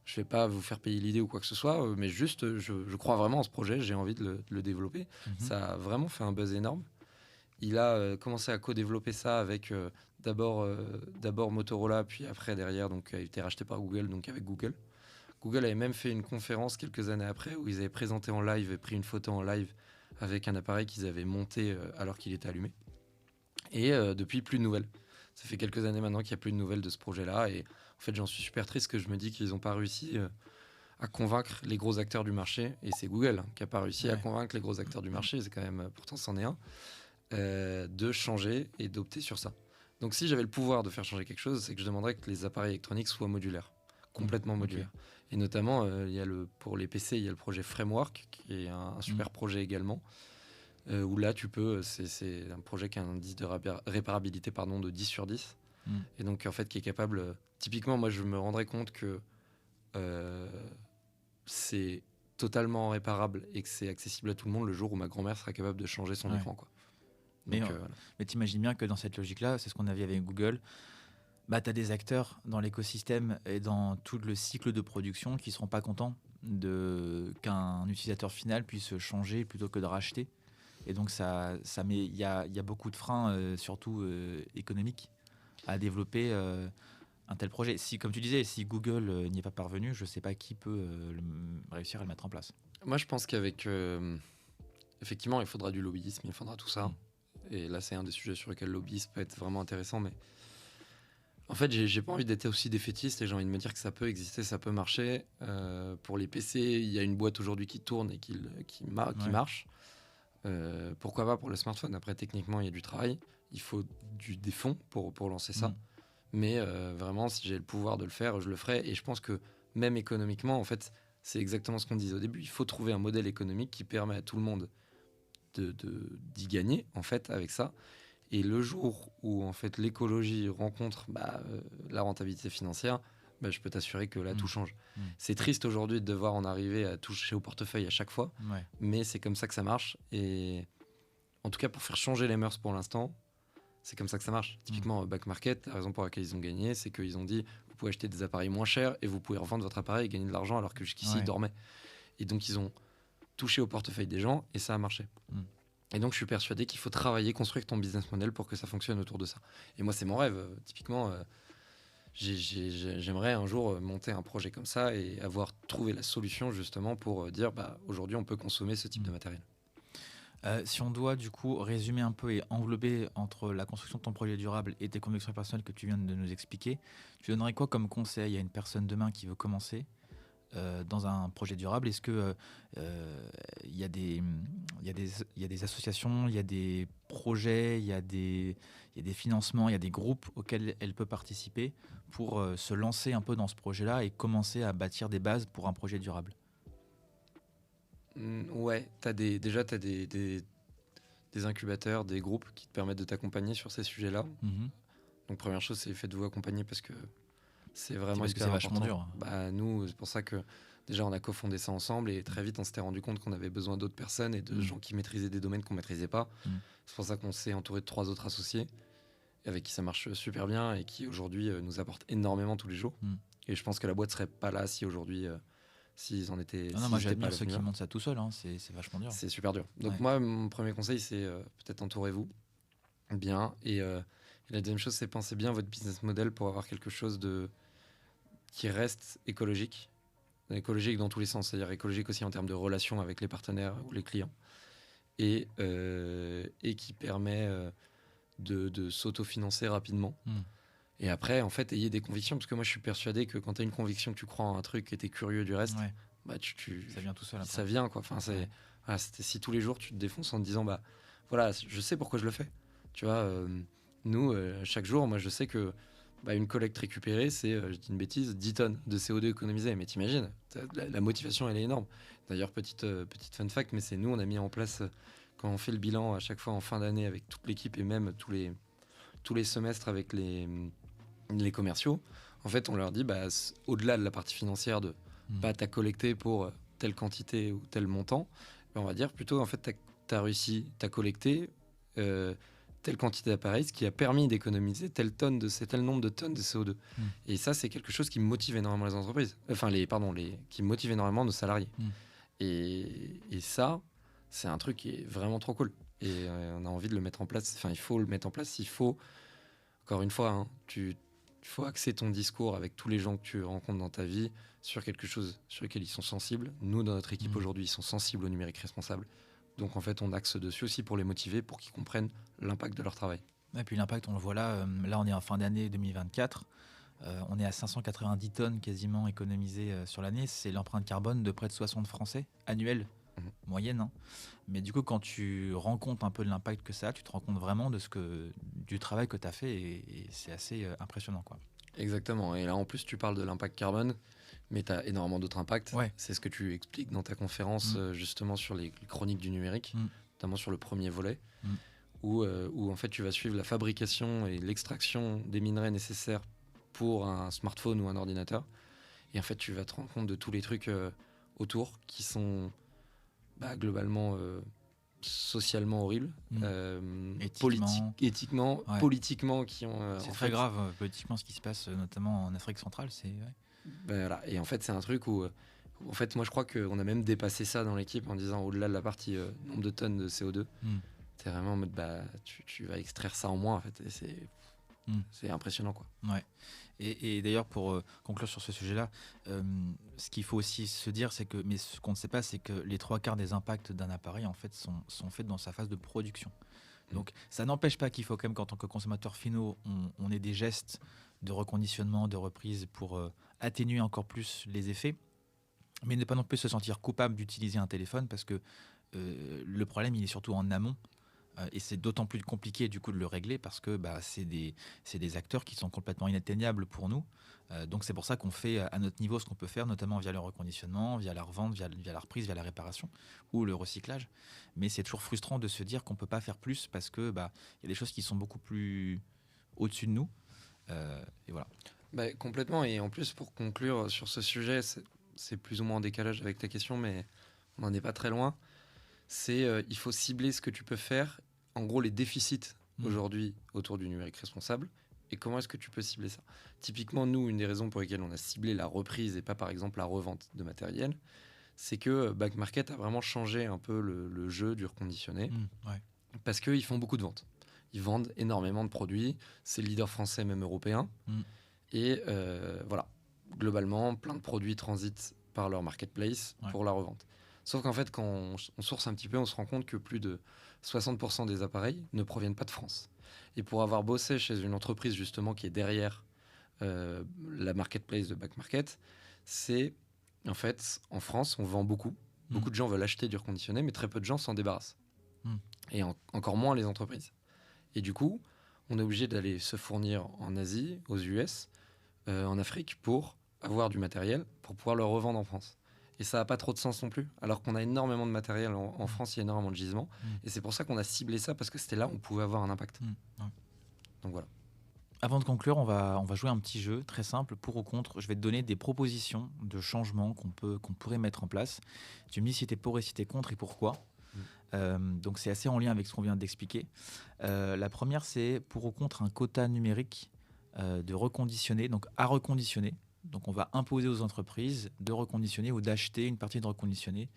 Je vais pas vous faire payer l'idée ou quoi que ce soit, mais juste, je crois vraiment en ce projet, j'ai envie de le développer. Ça a vraiment fait un buzz énorme. Il a commencé à co-développer ça avec d'abord Motorola, puis après derrière, donc a été racheté par Google, donc avec Google. Google avait même fait une conférence quelques années après où ils avaient présenté en live et pris une photo en live avec un appareil qu'ils avaient monté alors qu'il était allumé. Et depuis, plus de nouvelles. Ça fait quelques années maintenant qu'il n'y a plus de nouvelles de ce projet-là. Et en fait, j'en suis super triste que je me dis qu'ils n'ont pas réussi à convaincre les gros acteurs du marché. Et c'est Google qui n'a pas réussi à convaincre les gros acteurs du marché. C'est quand même, pourtant, c'en est un. De changer et d'opter sur ça. Donc si j'avais le pouvoir de faire changer quelque chose, c'est que je demanderais que les appareils électroniques soient modulaires, complètement modulaires. Et notamment, pour les PC, il y a le projet Framework, qui est un super projet également, où là, tu peux, c'est un projet qui a un indice de réparabilité de 10 sur 10, et donc en fait qui est capable, typiquement, moi je me rendrais compte que c'est totalement réparable et que c'est accessible à tout le monde le jour où ma grand-mère sera capable de changer son écran, quoi. Donc, mais t'imagines bien que dans cette logique-là, c'est ce qu'on avait avec Google, tu as des acteurs dans l'écosystème et dans tout le cycle de production qui ne seront pas contents qu'un utilisateur final puisse changer plutôt que de racheter. Et donc, il y a beaucoup de freins, surtout économiques, à développer un tel projet. Si, comme tu disais, si Google n'y est pas parvenu, je ne sais pas qui peut réussir à le mettre en place. Moi, je pense qu'avec... effectivement, il faudra du lobbyisme, il faudra tout ça. Et là, c'est un des sujets sur lesquels le lobbyisme peut être vraiment intéressant. Mais en fait, j'ai pas envie d'être aussi défaitiste et j'ai envie de me dire que ça peut exister, ça peut marcher. Pour les PC, il y a une boîte aujourd'hui qui tourne et qui marche. Pourquoi pas pour le smartphone? Après, techniquement, il y a du travail. Il faut des fonds pour lancer ça. Mais vraiment, si j'ai le pouvoir de le faire, je le ferai. Et je pense que même économiquement, en fait, c'est exactement ce qu'on disait au début. Il faut trouver un modèle économique qui permet à tout le monde d'y gagner, en fait, avec ça. Et le jour où, en fait, l'écologie rencontre la rentabilité financière, je peux t'assurer que là, tout change. C'est triste aujourd'hui de devoir en arriver à toucher au portefeuille à chaque fois, mais c'est comme ça que ça marche. Et en tout cas, pour faire changer les mœurs pour l'instant, c'est comme ça que ça marche. Typiquement, Back Market, la raison pour laquelle ils ont gagné, c'est qu'ils ont dit vous pouvez acheter des appareils moins chers et vous pouvez revendre votre appareil et gagner de l'argent alors que jusqu'ici, ils dormaient. Et donc, ils ont touché au portefeuille des gens et ça a marché. Et donc, je suis persuadé qu'il faut travailler, construire ton business model pour que ça fonctionne autour de ça. Et moi, c'est mon rêve. Typiquement, j'aimerais un jour monter un projet comme ça et avoir trouvé la solution justement pour dire aujourd'hui, on peut consommer ce type de matériel. Si on doit du coup résumer un peu et englober entre la construction de ton projet durable et tes convictions personnelles que tu viens de nous expliquer, tu donnerais quoi comme conseil à une personne demain qui veut commencer dans un projet durable? Est-ce que il y a des associations, il y a des projets, il y a des financements, il y a des groupes auxquels elle peut participer pour se lancer un peu dans ce projet-là et commencer à bâtir des bases pour un projet durable? Ouais, t'as des incubateurs, des groupes qui te permettent de t'accompagner sur ces sujets-là. Donc première chose, c'est faites-vous accompagner parce que c'est vraiment hyper vachement dur. Nous, c'est pour ça que déjà on a cofondé ça ensemble et très vite on s'était rendu compte qu'on avait besoin d'autres personnes et de gens qui maîtrisaient des domaines qu'on maîtrisait pas. C'est pour ça qu'on s'est entouré de 3 autres associés avec qui ça marche super bien et qui aujourd'hui nous apportent énormément tous les jours. Et je pense que la boîte serait pas là si aujourd'hui s'ils en étaient. Moi j'admire ceux qui montent ça tout seul, c'est vachement dur. C'est super dur. Donc moi, mon premier conseil, c'est peut-être entourez-vous bien. Et la deuxième chose, c'est pensez bien votre business model pour avoir quelque chose qui reste écologique. Écologique dans tous les sens, c'est-à-dire écologique aussi en termes de relations avec les partenaires ou les clients. Et qui permet de s'autofinancer rapidement. Et après, en fait, ayez des convictions, parce que moi, je suis persuadé que quand tu as une conviction, que tu crois en un truc et tu es curieux du reste, ça vient tout seul. Après. Ça vient, quoi. Enfin, si tous les jours, tu te défonces en te disant, voilà, je sais pourquoi je le fais. Tu vois, nous, chaque jour, moi, je sais que une collecte récupérée, c'est, je dis une bêtise, 10 tonnes de CO2 économisées. Mais t'imagines, la motivation, elle est énorme. D'ailleurs, petite fun fact, mais c'est nous, on a mis en place, quand on fait le bilan à chaque fois en fin d'année avec toute l'équipe et même tous les semestres avec les commerciaux, en fait, on leur dit, au-delà de la partie financière de pas tu as collecté pour telle quantité ou tel montant, mais on va dire plutôt en fait tu as réussi, tu as collecté telle quantité d'appareils, ce qui a permis d'économiser tel nombre de tonnes de CO2. Et ça, c'est quelque chose qui motive énormément les entreprises, qui motive énormément nos salariés. Et ça, c'est un truc qui est vraiment trop cool. Et on a envie de le mettre en place. Enfin, il faut le mettre en place. Il faut, encore une fois, hein, il faut axer ton discours avec tous les gens que tu rencontres dans ta vie sur quelque chose sur lequel ils sont sensibles. Nous, dans notre équipe aujourd'hui, ils sont sensibles au numérique responsable. Donc, en fait, on axe dessus aussi pour les motiver, pour qu'ils comprennent l'impact de leur travail. Et puis l'impact, on le voit là. Là, on est en fin d'année 2024. On est à 590 tonnes quasiment économisées sur l'année. C'est l'empreinte carbone de près de 60 Français annuelle, moyenne. Hein. Mais du coup, quand tu rends compte un peu de l'impact que ça a, tu te rends compte vraiment du travail que tu as fait et c'est assez impressionnant, quoi. Exactement. Et là, en plus, tu parles de l'impact carbone, mais tu as énormément d'autres impacts. Ouais. C'est ce que tu expliques dans ta conférence, justement, sur les chroniques du numérique, notamment sur le premier volet, où en fait, tu vas suivre la fabrication et l'extraction des minerais nécessaires pour un smartphone ou un ordinateur. Et en fait, tu vas te rendre compte de tous les trucs autour qui sont globalement socialement horribles, éthiquement, ouais. politiquement, qui ont... c'est très grave, politiquement, ce qui se passe, notamment en Afrique centrale. Voilà. Et en fait, c'est un truc où... en fait, moi, je crois qu'on a même dépassé ça dans l'équipe en disant, au-delà de la partie nombre de tonnes de CO2, t'es vraiment en mode, tu vas extraire ça en moins, en fait. Et c'est impressionnant, quoi. Ouais. Et d'ailleurs, pour conclure sur ce sujet-là, ce qu'il faut aussi se dire, c'est que, mais ce qu'on ne sait pas, c'est que les 3/4 des impacts d'un appareil, en fait, sont faits dans sa phase de production. Donc, ça n'empêche pas qu'il faut quand même qu'en tant que consommateur finaux, on ait des gestes de reconditionnement, de reprise pour atténuer encore plus les effets, mais ne pas non plus se sentir coupable d'utiliser un téléphone parce que le problème, il est surtout en amont. Et c'est d'autant plus compliqué du coup de le régler parce que c'est des acteurs qui sont complètement inatteignables pour nous. Donc c'est pour ça qu'on fait à notre niveau ce qu'on peut faire, notamment via le reconditionnement, via la revente, via la reprise, via la réparation ou le recyclage. Mais c'est toujours frustrant de se dire qu'on ne peut pas faire plus parce que y a des choses qui sont beaucoup plus au-dessus de nous. Et voilà. Complètement. Et en plus, pour conclure sur ce sujet, c'est plus ou moins en décalage avec ta question, mais on n'en est pas très loin. Il faut cibler ce que tu peux faire, en gros les déficits aujourd'hui autour du numérique responsable, et comment est-ce que tu peux cibler ça. Typiquement, nous, une des raisons pour lesquelles on a ciblé la reprise et pas par exemple la revente de matériel, c'est que Back Market a vraiment changé un peu le jeu du reconditionné, parce qu'ils font beaucoup de ventes. Ils vendent énormément de produits, c'est le leader français, même européen, et voilà, globalement, plein de produits transitent par leur marketplace pour la revente. Sauf qu'en fait, quand on source un petit peu, on se rend compte que plus de 60% des appareils ne proviennent pas de France. Et pour avoir bossé chez une entreprise justement qui est derrière la marketplace de Back Market, c'est en fait, en France, on vend beaucoup. Beaucoup de gens veulent acheter du reconditionné, mais très peu de gens s'en débarrassent. Et encore moins les entreprises. Et du coup, on est obligé d'aller se fournir en Asie, aux US, en Afrique, pour avoir du matériel, pour pouvoir le revendre en France. Et ça n'a pas trop de sens non plus, alors qu'on a énormément de matériel en France, il y a énormément de gisements. Et c'est pour ça qu'on a ciblé ça, parce que c'était là où on pouvait avoir un impact. Donc voilà. Avant de conclure, on va jouer un petit jeu très simple, pour ou contre. Je vais te donner des propositions de changements qu'on pourrait mettre en place. Tu me dis si tu es pour et si tu es contre et pourquoi. Donc c'est assez en lien avec ce qu'on vient d'expliquer. La première, c'est pour ou contre un quota numérique de reconditionner, donc à reconditionner. Donc on va imposer aux entreprises de reconditionner ou d'acheter une partie de reconditionné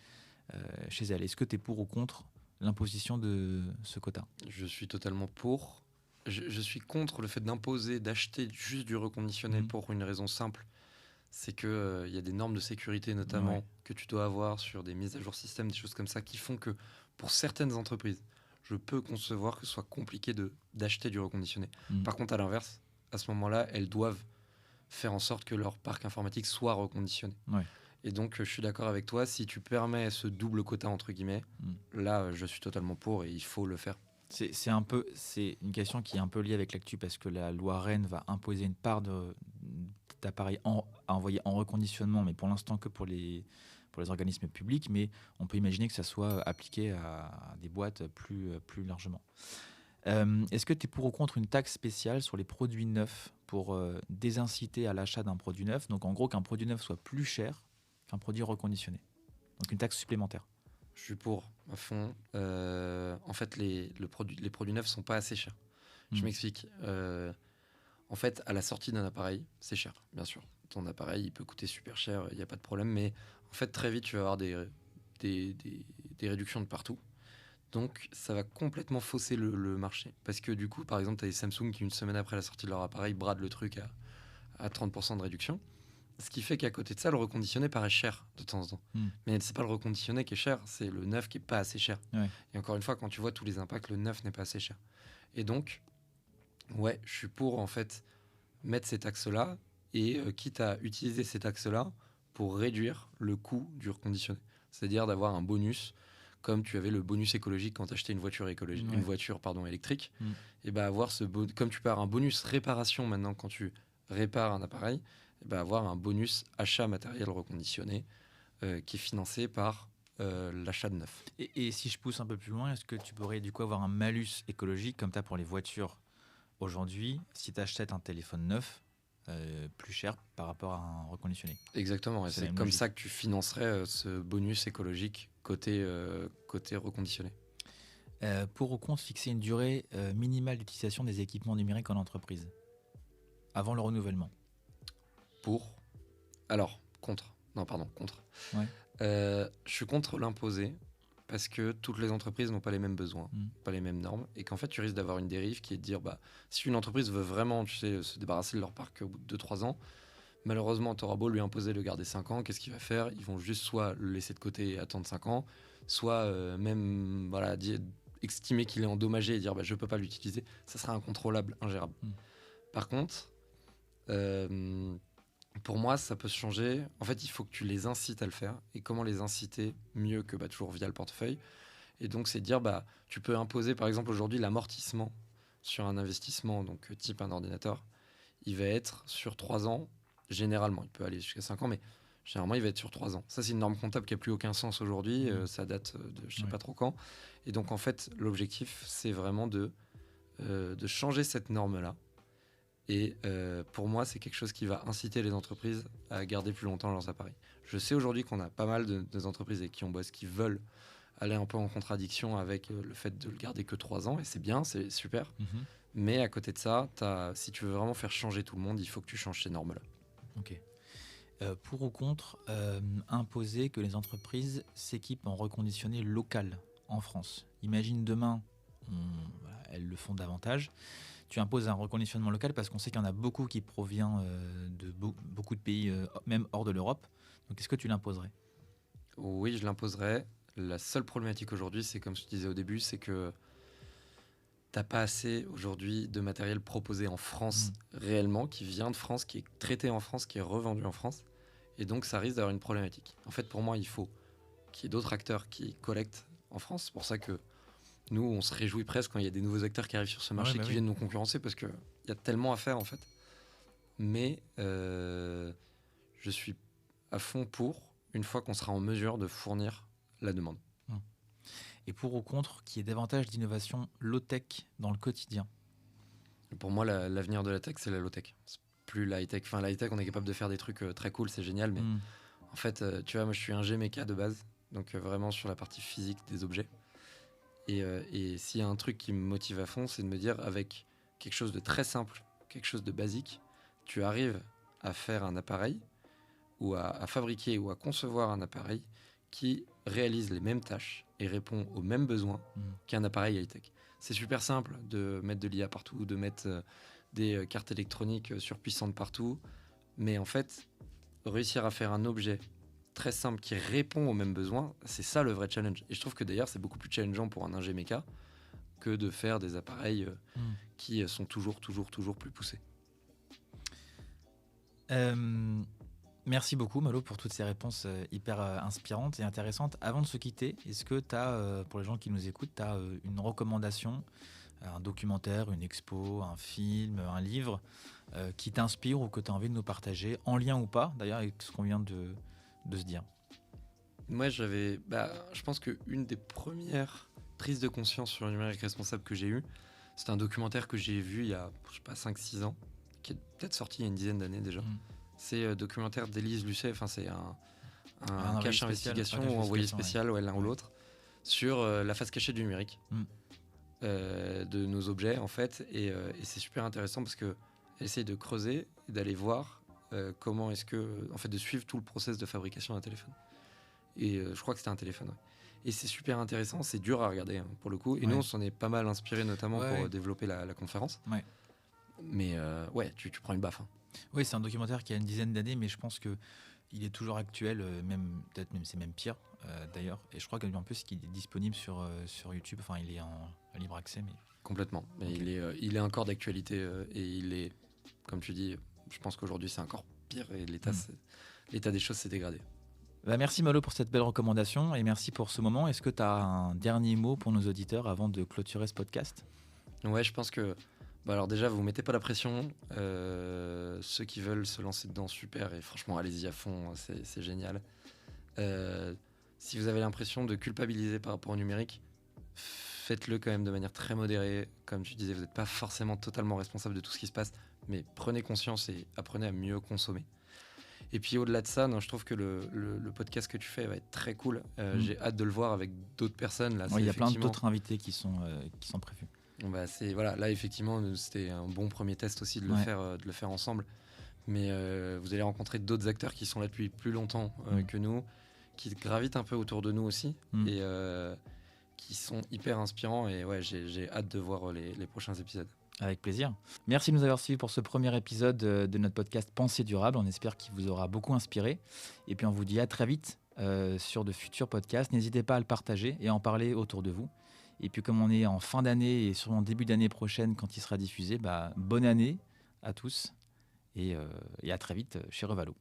chez elles. Est-ce que tu es pour ou contre l'imposition de ce quota ? Je suis totalement pour. Je suis contre le fait d'imposer, d'acheter juste du reconditionné pour une raison simple. C'est qu'il y a des normes de sécurité notamment que tu dois avoir sur des mises à jour système, des choses comme ça, qui font que pour certaines entreprises, je peux concevoir que ce soit compliqué d'acheter du reconditionné. Par contre, à l'inverse, à ce moment-là, elles doivent faire en sorte que leur parc informatique soit reconditionné. Et donc, je suis d'accord avec toi, si tu permets ce double quota, entre guillemets, là, je suis totalement pour et il faut le faire. C'est une question qui est un peu liée avec l'actu parce que la loi Rennes va imposer une part d'appareils à envoyer en reconditionnement, mais pour l'instant que pour les organismes publics, mais on peut imaginer que ça soit appliqué à des boîtes plus largement. Est-ce que tu es pour ou contre une taxe spéciale sur les produits neufs pour désinciter à l'achat d'un produit neuf ? Donc en gros qu'un produit neuf soit plus cher qu'un produit reconditionné. Donc une taxe supplémentaire. Je suis pour, à fond. En fait, les produits neufs sont pas assez chers. Je m'explique. En fait, à la sortie d'un appareil, c'est cher, bien sûr. Ton appareil, il peut coûter super cher, il n'y a pas de problème. Mais en fait, très vite, tu vas avoir des réductions de partout. Donc, ça va complètement fausser le marché. Parce que du coup, par exemple, tu as des Samsung qui, une semaine après la sortie de leur appareil, bradent le truc à 30% de réduction. Ce qui fait qu'à côté de ça, le reconditionné paraît cher de temps en temps. Mais c'est pas le reconditionné qui est cher, c'est le neuf qui est pas assez cher. Ouais. Et encore une fois, quand tu vois tous les impacts, le neuf n'est pas assez cher. Et donc, ouais, je suis pour en fait mettre ces taxes-là et quitte à utiliser ces taxes-là pour réduire le coût du reconditionné. C'est-à-dire d'avoir un bonus, comme tu avais le bonus écologique quand tu achetais une voiture écologique, une voiture électrique. Et bah avoir comme tu peux avoir un bonus réparation maintenant quand tu répares un appareil. Avoir un bonus achat matériel reconditionné qui est financé par l'achat de neuf. Et si je pousse un peu plus loin, est-ce que tu pourrais du coup avoir un malus écologique comme tu as pour les voitures aujourd'hui si tu achètes un téléphone neuf plus cher par rapport à un reconditionné? Exactement, et c'est comme ça que tu financerais ce bonus écologique côté reconditionné. Pour ou contre fixer une durée minimale d'utilisation des équipements numériques en entreprise avant le renouvellement? Pour. Alors, contre. Non, pardon, contre. Ouais. Je suis contre l'imposer parce que toutes les entreprises n'ont pas les mêmes besoins, pas les mêmes normes, et qu'en fait, tu risques d'avoir une dérive qui est de dire, si une entreprise veut vraiment, se débarrasser de leur parc au bout de 2-3 ans, malheureusement, tu auras beau lui imposer de le garder 5 ans, qu'est-ce qu'il va faire? Ils vont juste soit le laisser de côté et attendre 5 ans, soit même estimer qu'il est endommagé et dire, je peux pas l'utiliser. Ça sera incontrôlable, ingérable. Par contre, pour moi, ça peut se changer. En fait, il faut que tu les incites à le faire. Et comment les inciter mieux que toujours via le portefeuille? Et donc, c'est de dire, tu peux imposer, par exemple, aujourd'hui, l'amortissement sur un investissement, donc type un ordinateur. Il va être sur 3 ans, généralement. Il peut aller jusqu'à 5 ans, mais généralement, il va être sur 3 ans. Ça, c'est une norme comptable qui n'a plus aucun sens aujourd'hui. Ça date de je ne sais pas trop quand. Et donc, en fait, l'objectif, c'est vraiment de changer cette norme-là. Et pour moi, c'est quelque chose qui va inciter les entreprises à garder plus longtemps leurs appareils. Je sais aujourd'hui qu'on a pas mal de entreprises avec qui on bosse qui veulent aller un peu en contradiction avec le fait de le garder que 3 ans, et c'est bien, c'est super. Mais à côté de ça, si tu veux vraiment faire changer tout le monde, il faut que tu changes ces normes-là. Ok. Pour ou contre imposer que les entreprises s'équipent en reconditionné local en France? Imagine demain, elles le font davantage. Tu imposes un reconditionnement local parce qu'on sait qu'il y en a beaucoup qui provient de beaucoup de pays, même hors de l'Europe. Donc, est-ce que tu l'imposerais? Oui, je l'imposerais. La seule problématique aujourd'hui, c'est comme je te disais au début, c'est que t'as pas assez aujourd'hui de matériel proposé en France réellement, qui vient de France, qui est traité en France, qui est revendu en France. Et donc, ça risque d'avoir une problématique. En fait, pour moi, il faut qu'il y ait d'autres acteurs qui collectent en France. C'est pour ça que nous, on se réjouit presque quand il y a des nouveaux acteurs qui arrivent sur ce marché qui viennent nous concurrencer, parce qu'il y a tellement à faire en fait. Mais je suis à fond pour, une fois qu'on sera en mesure de fournir la demande. Et pour ou contre qu'il y ait davantage d'innovation low-tech dans le quotidien? Pour moi, l'avenir de la tech, c'est la low-tech. C'est plus la high-tech. Enfin, la high-tech, on est capable de faire des trucs très cool, c'est génial, mais en fait, tu vois, moi je suis un G-méca de base, donc vraiment sur la partie physique des objets. Et s'il y a un truc qui me motive à fond, c'est de me dire, avec quelque chose de très simple, quelque chose de basique, tu arrives à faire un appareil, ou à fabriquer ou à concevoir un appareil qui réalise les mêmes tâches et répond aux mêmes besoins qu'un appareil high-tech. C'est super simple de mettre de l'IA partout, de mettre des cartes électroniques surpuissantes partout, mais en fait, réussir à faire un objet très simple qui répond aux mêmes besoins, c'est ça le vrai challenge. Et je trouve que d'ailleurs, c'est beaucoup plus challengeant pour un ingé méca que de faire des appareils qui sont toujours plus poussés. Merci beaucoup Malo pour toutes ces réponses hyper inspirantes et intéressantes. Avant de se quitter, est-ce que tu as, pour les gens qui nous écoutent, tu as une recommandation, un documentaire, une expo, un film, un livre qui t'inspire ou que tu as envie de nous partager, en lien ou pas d'ailleurs avec ce qu'on vient de se dire? Moi, je pense qu'une des premières prises de conscience sur le numérique responsable que j'ai eues, c'est un documentaire que j'ai vu il y a, 5-6 ans, qui est peut-être sorti il y a une dizaine d'années déjà. C'est le documentaire d'Élise Lucet. Enfin, c'est un cache investigation ou envoyé spécial, l'un ou l'autre, sur la face cachée du numérique, de nos objets en fait. Et c'est super intéressant parce que essaye de creuser et d'aller voir comment est-ce que, en fait, de suivre tout le process de fabrication d'un téléphone. Et je crois que c'était un téléphone. Ouais. Et c'est super intéressant, c'est dur à regarder pour le coup. Et nous, on s'en est pas mal inspiré, notamment pour développer la conférence. Ouais. Mais tu prends une baffe. Oui, c'est un documentaire qui a une dizaine d'années, mais je pense que il est toujours actuel, peut-être même c'est même pire d'ailleurs. Et je crois qu'en plus, il est disponible sur YouTube. Enfin, il est en libre accès, mais complètement. Mais il est encore d'actualité et il est, comme tu dis, je pense qu'aujourd'hui c'est encore pire et l'état des choses s'est dégradé. Merci Malo pour cette belle recommandation et merci pour ce moment. Est-ce que tu as un dernier mot pour nos auditeurs avant de clôturer ce podcast ? Ouais, je pense que alors déjà, vous mettez pas la pression. Ceux qui veulent se lancer dedans, super. Et franchement, allez-y à fond, c'est génial. Si vous avez l'impression de culpabiliser par rapport au numérique, faites-le quand même de manière très modérée. Comme tu disais, vous n'êtes pas forcément totalement responsable de tout ce qui se passe, mais prenez conscience et apprenez à mieux consommer. Et puis au-delà de ça, je trouve que le podcast que tu fais va être très cool. J'ai hâte de le voir avec d'autres personnes. Là, il y a plein d'autres invités qui sont prévus. Là effectivement c'était un bon premier test aussi de le faire ensemble, mais vous allez rencontrer d'autres acteurs qui sont là depuis plus longtemps que nous, qui gravitent un peu autour de nous aussi et qui sont hyper inspirants et j'ai hâte de voir les prochains épisodes. Avec plaisir. Merci de nous avoir suivis pour ce premier épisode de notre podcast Pensée durable. On espère qu'il vous aura beaucoup inspiré et puis on vous dit à très vite sur de futurs podcasts. N'hésitez pas à le partager et à en parler autour de vous. Et puis comme on est en fin d'année et sûrement début d'année prochaine quand il sera diffusé, bonne année à tous et à très vite chez Revalo.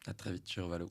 À très vite chez Revalo.